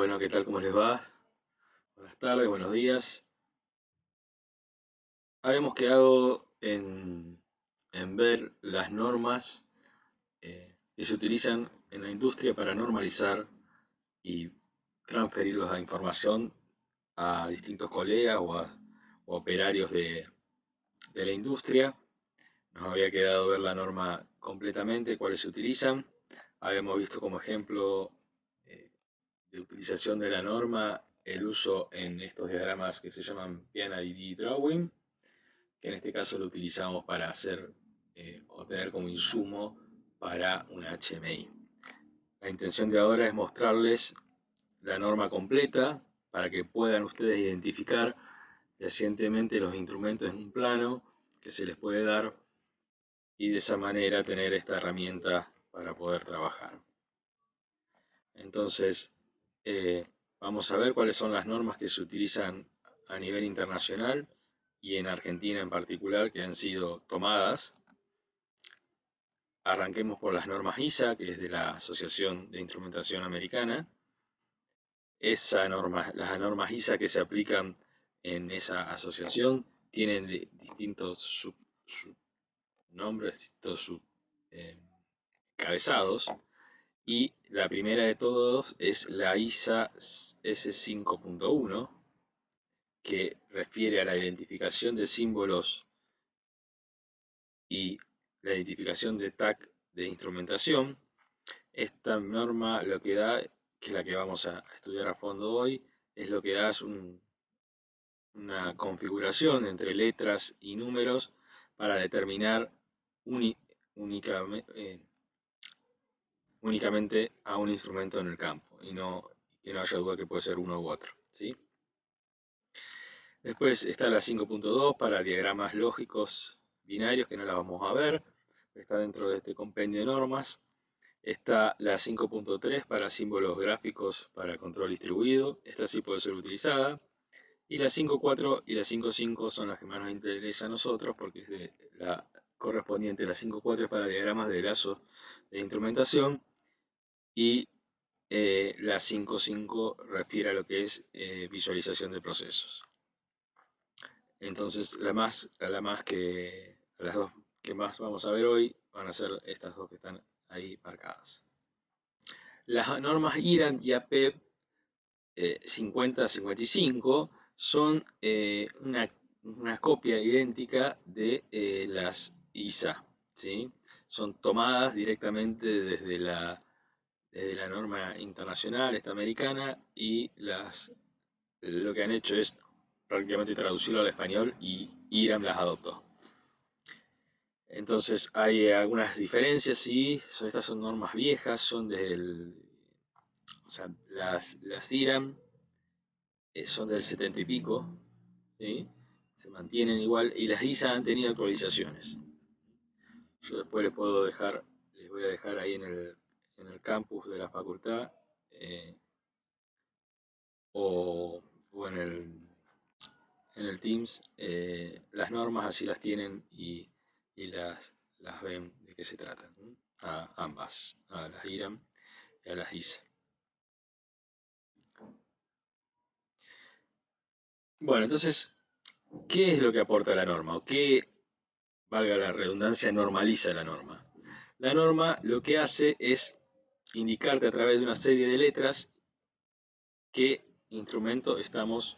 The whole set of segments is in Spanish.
Bueno, ¿qué tal? ¿Cómo les va? Buenas tardes, buenos días. Habíamos quedado en ver las normas que se utilizan en la industria para normalizar y transferir la información a distintos colegas o operarios de la industria. Nos había quedado ver la norma completamente, cuáles se utilizan. Habíamos visto como ejemplo eh, de utilización de la norma el uso en estos diagramas que se llaman PNID Drawing, que en este caso lo utilizamos para hacer o tener como insumo para una HMI. La intención de ahora es mostrarles la norma completa para que puedan ustedes identificar fehacientemente los instrumentos en un plano que se les puede dar y de esa manera tener esta herramienta para poder trabajar. Entonces, vamos a ver cuáles son las normas que se utilizan a nivel internacional y en Argentina en particular que han sido tomadas. Arranquemos por las normas ISA, que es de la Asociación de Instrumentación Americana. Las normas ISA que se aplican en esa asociación tienen distintos subnombres, distintos cabezados. Y la primera de todos es la ISA S5.1, que refiere a la identificación de símbolos y la identificación de tag de instrumentación. Esta norma lo que da, que es la que vamos a estudiar a fondo hoy, es lo que da es una configuración entre letras y números para determinar únicamente a un instrumento en el campo y que no haya duda que puede ser uno u otro, ¿sí? Después está la 5.2 para diagramas lógicos binarios, que no la vamos a ver, está dentro de este compendio de normas. Está la 5.3 para símbolos gráficos para control distribuido, esta sí puede ser utilizada. Y la 5.4 y la 5.5 son las que más nos interesa a nosotros porque es la correspondiente. La 5.4 es para diagramas de lazo de instrumentación y la 5.5 refiere a lo que es visualización de procesos. Entonces, las dos que más vamos a ver hoy van a ser estas dos que están ahí marcadas. Las normas IRAN y APEP 50-55 son una copia idéntica de las ISA, ¿sí? Son tomadas directamente desde la norma internacional, esta americana, y lo que han hecho es prácticamente traducirlo al español y IRAM las adoptó. Entonces hay algunas diferencias, sí, estas son normas viejas, son o sea, las IRAM son del 70 y pico, ¿sí? Se mantienen igual, y las ISA han tenido actualizaciones. Yo después les voy a dejar ahí en el campus de la facultad o en el Teams las normas, así las tienen y las ven de qué se tratan, ¿no? A ambas, a las IRAM y a las ISA. Bueno, entonces, ¿qué es lo que aporta la norma? ¿O qué, valga la redundancia, normaliza la norma? La norma lo que hace es indicarte a través de una serie de letras qué instrumento estamos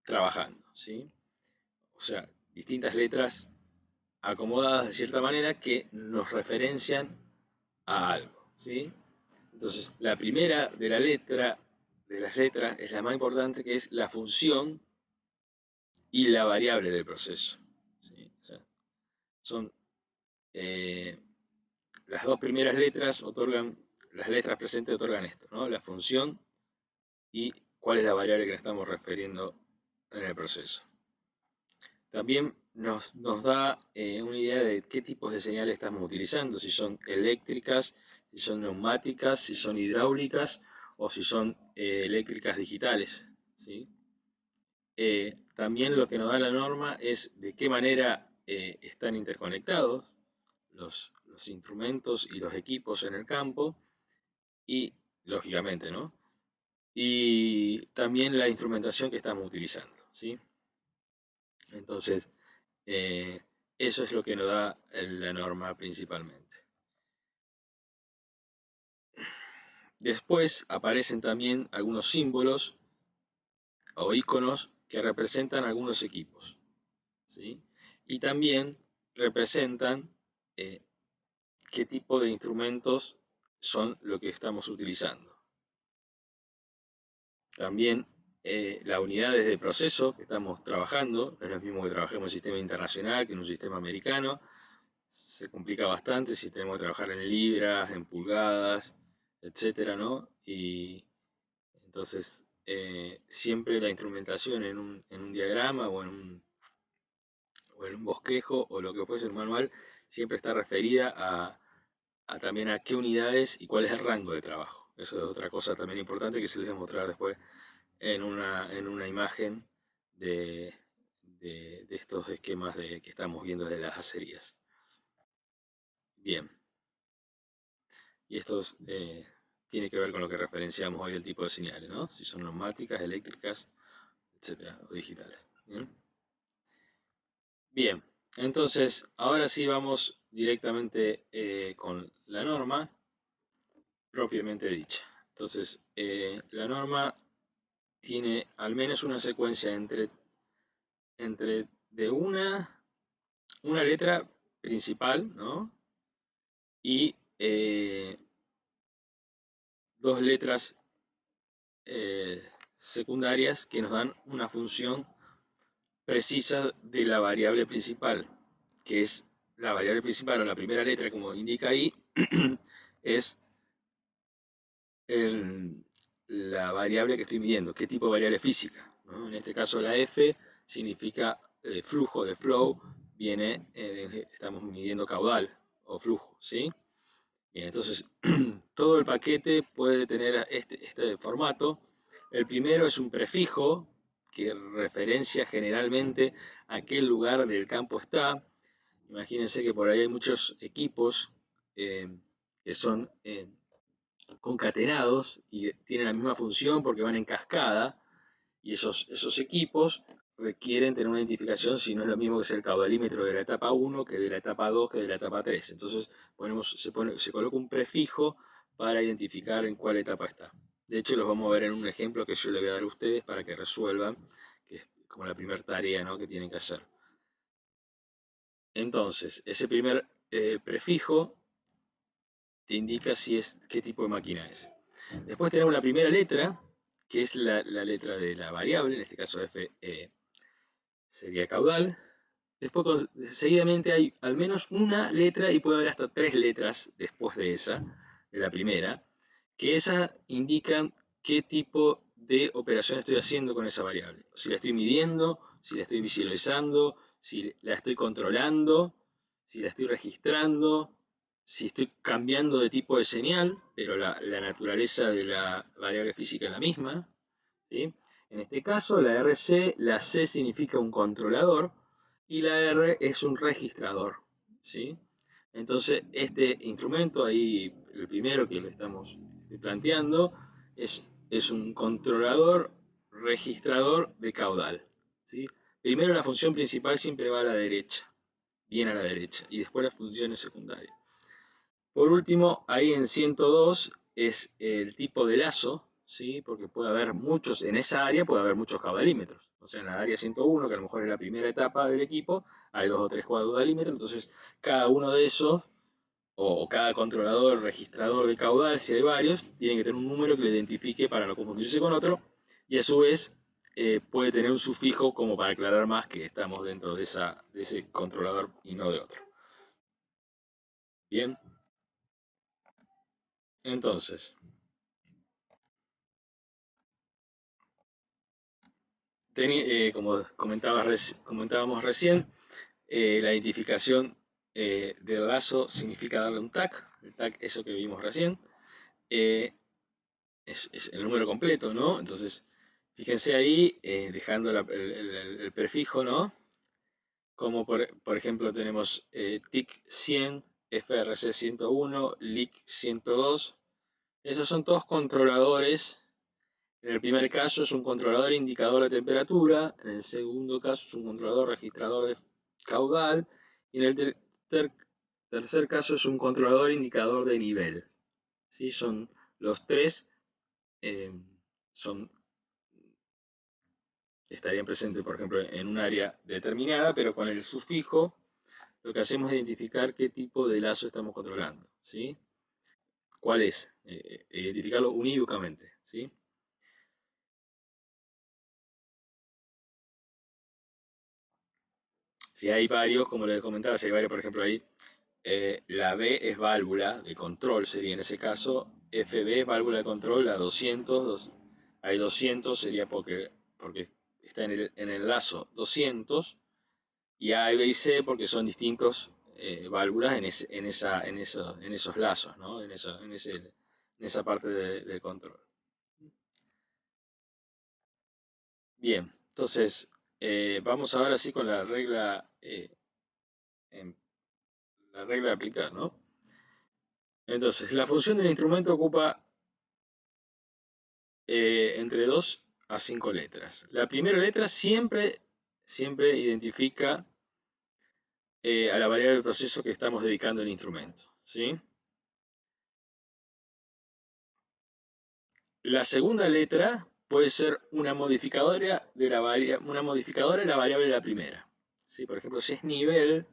trabajando, ¿sí? O sea, distintas letras acomodadas de cierta manera que nos referencian a algo, ¿sí? Entonces, la primera de las letras es la más importante, que es la función y la variable del proceso, ¿sí? O sea, son las dos primeras letras las letras presentes otorgan esto, ¿no? La función y cuál es la variable que nos estamos refiriendo en el proceso. También nos da una idea de qué tipos de señales estamos utilizando, si son eléctricas, si son neumáticas, si son hidráulicas o si son eléctricas digitales, ¿sí? También lo que nos da la norma es de qué manera están interconectados los instrumentos y los equipos en el campo y, lógicamente, ¿no? y también la instrumentación que estamos utilizando, ¿sí? Entonces, eso es lo que nos da la norma principalmente. Después aparecen también algunos símbolos o iconos que representan algunos equipos, ¿sí? Y también representan eh, qué tipo de instrumentos son lo que estamos utilizando. También las unidades de proceso que estamos trabajando, no es lo mismo que trabajemos en un sistema internacional que en un sistema americano. Se complica bastante si tenemos que trabajar en libras, en pulgadas, etcétera, ¿no? Y entonces siempre la instrumentación en un diagrama o en un bosquejo o lo que fuese el manual siempre está referida también a qué unidades y cuál es el rango de trabajo. Eso es otra cosa también importante que se les voy a mostrar después en una imagen de, de estos esquemas que estamos viendo de las acerías. Bien, y esto tiene que ver con lo que referenciamos hoy del tipo de señales, ¿no? Si son neumáticas, eléctricas, etcétera, o digitales. Bien, bien, entonces ahora sí vamos directamente con la norma propiamente dicha. Entonces, la norma tiene al menos una secuencia entre de una letra principal, ¿no? Y dos letras secundarias que nos dan una función precisa de la variable principal, que es la variable principal o la primera letra, como indica ahí, es la variable que estoy midiendo, qué tipo de variable física, ¿no? En este caso la F significa flujo, de flow, viene, estamos midiendo caudal o flujo, ¿sí? Bien, entonces todo el paquete puede tener este formato. El primero es un prefijo que referencia generalmente a qué lugar del campo está. Imagínense que por ahí hay muchos equipos que son concatenados y tienen la misma función porque van en cascada, y esos equipos requieren tener una identificación si no es lo mismo que es el caudalímetro de la etapa 1 que de la etapa 2 que de la etapa 3. Entonces se coloca un prefijo para identificar en cuál etapa está. De hecho, los vamos a ver en un ejemplo que yo le voy a dar a ustedes para que resuelvan, que es como la primera tarea, ¿no?, que tienen que hacer. Entonces, ese primer prefijo te indica qué tipo de máquina es. Después tenemos la primera letra, que es la letra de la variable, en este caso F sería caudal. Después, seguidamente hay al menos una letra y puede haber hasta tres letras después de esa, de la primera, que esa indican qué tipo de operación estoy haciendo con esa variable. Si la estoy midiendo, si la estoy visualizando, si la estoy controlando, si la estoy registrando, si estoy cambiando de tipo de señal, pero la naturaleza de la variable física es la misma, ¿sí? En este caso, la RC, la C significa un controlador y la R es un registrador, ¿sí? Entonces, este instrumento, ahí el primero que estoy planteando, es un controlador registrador de caudal, ¿sí? Primero la función principal siempre va a la derecha, bien a la derecha, y después las funciones secundarias. Por último, ahí en 102 es el tipo de lazo, ¿sí? Porque puede haber muchos, en esa área puede haber muchos caudalímetros. O sea, en la área 101, que a lo mejor es la primera etapa del equipo, hay 2 o 3 caudalímetros, entonces cada uno de esos, o cada controlador, registrador de caudal, si hay varios, tiene que tener un número que lo identifique para no confundirse con otro, y a su vez puede tener un sufijo como para aclarar más que estamos dentro de ese controlador y no de otro. Bien, entonces, como comentábamos recién, la identificación del lazo significa darle un tag. El tag, eso que vimos recién, es el número completo, ¿no? Entonces, fíjense ahí, dejando el prefijo, ¿no? Como por ejemplo tenemos TIC 100, FRC 101, LIC 102. Esos son todos controladores En el primer caso es un controlador indicador de temperatura, en el segundo caso es un controlador registrador de caudal, y en el tercer caso es un controlador indicador de nivel. ¿Sí? Son los tres, eh, estarían presentes, por ejemplo, en un área determinada, pero con el sufijo lo que hacemos es identificar qué tipo de lazo estamos controlando. ¿Sí? ¿Cuál es? Identificarlo unívocamente. ¿Sí? Si hay varios, como les comentaba, si hay varios, por ejemplo, ahí, la B es válvula de control, sería en ese caso, FB es válvula de control, la 200, hay 200, sería porque está en el lazo 200, y A, B y C porque son distintos válvulas en esos lazos, ¿no? En esa parte del control. Bien, entonces, vamos ahora sí con la regla de aplicar, ¿no? Entonces, la función del instrumento ocupa entre 2 a 5 letras. La primera letra siempre identifica a la variable del proceso que estamos dedicando al instrumento. ¿Sí? La segunda letra puede ser una modificadora de la variable de la primera. ¿Sí? Por ejemplo, si es nivel,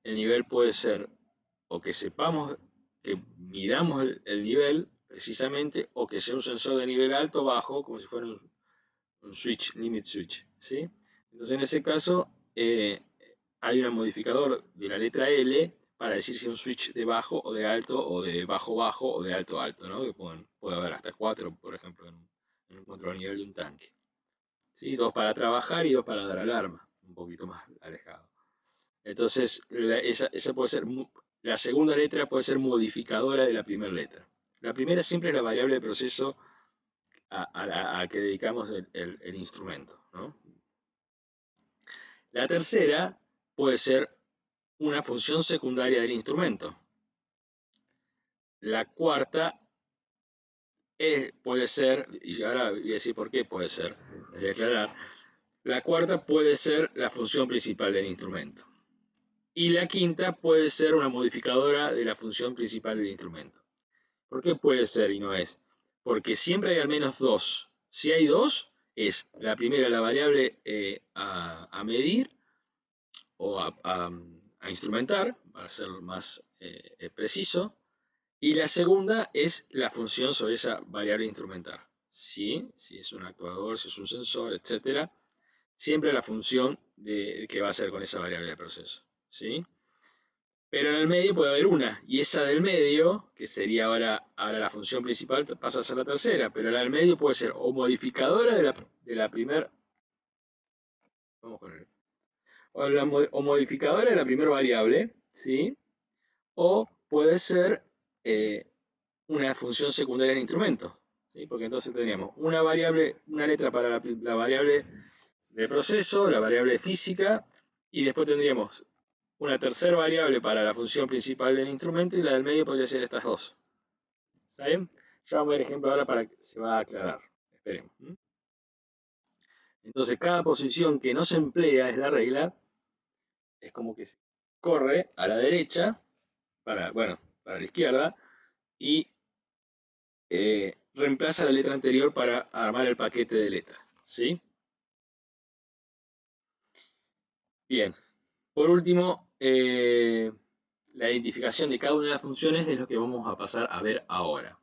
el nivel puede ser o que sepamos, que midamos el nivel precisamente, o que sea un sensor de nivel alto o bajo, como si fuera un switch, limit switch. ¿Sí? Entonces, en ese caso, hay un modificador de la letra L para decir si es un switch de bajo o de alto, o de bajo bajo, o de alto alto, ¿no? Que puede haber hasta 4, por ejemplo, en un control nivel de un tanque. ¿Sí? 2 para trabajar y 2 para dar alarma, un poquito más alejado. Entonces, esa puede ser, la segunda letra puede ser modificadora de la primera letra. La primera siempre es la variable de proceso a que dedicamos el instrumento, ¿no? La tercera puede ser una función secundaria del instrumento. La cuarta puede ser, y ahora voy a decir por qué puede ser, les voy a aclarar, la cuarta puede ser la función principal del instrumento. Y la quinta puede ser una modificadora de la función principal del instrumento. ¿Por qué puede ser y no es? Porque siempre hay al menos dos. Si hay dos, es la primera la variable a medir o a instrumentar, para ser más preciso, y la segunda es la función sobre esa variable a instrumentar. ¿Sí? Si es un actuador, si es un sensor, etc. Siempre la función que va a hacer con esa variable de proceso. ¿Sí? Pero en el medio puede haber una, y esa del medio, que sería ahora la función principal, pasa a ser la tercera, pero la del medio puede ser o modificadora de la primera, vamos con el, o modificadora de la primera variable, ¿sí? O puede ser eh, una función secundaria del instrumento, ¿sí? Porque entonces tendríamos una variable, una letra para la variable de proceso, la variable física, y después tendríamos una tercera variable para la función principal del instrumento, y la del medio podría ser estas dos. ¿Está bien? Ya vamos a ver el ejemplo ahora para que se va a aclarar. Esperemos. Entonces, cada posición que no se emplea es la regla, es como que se corre a la derecha, bueno, para la izquierda, y reemplaza la letra anterior para armar el paquete de letras. ¿Sí? Bien. Por último, la identificación de cada una de las funciones es lo que vamos a pasar a ver ahora.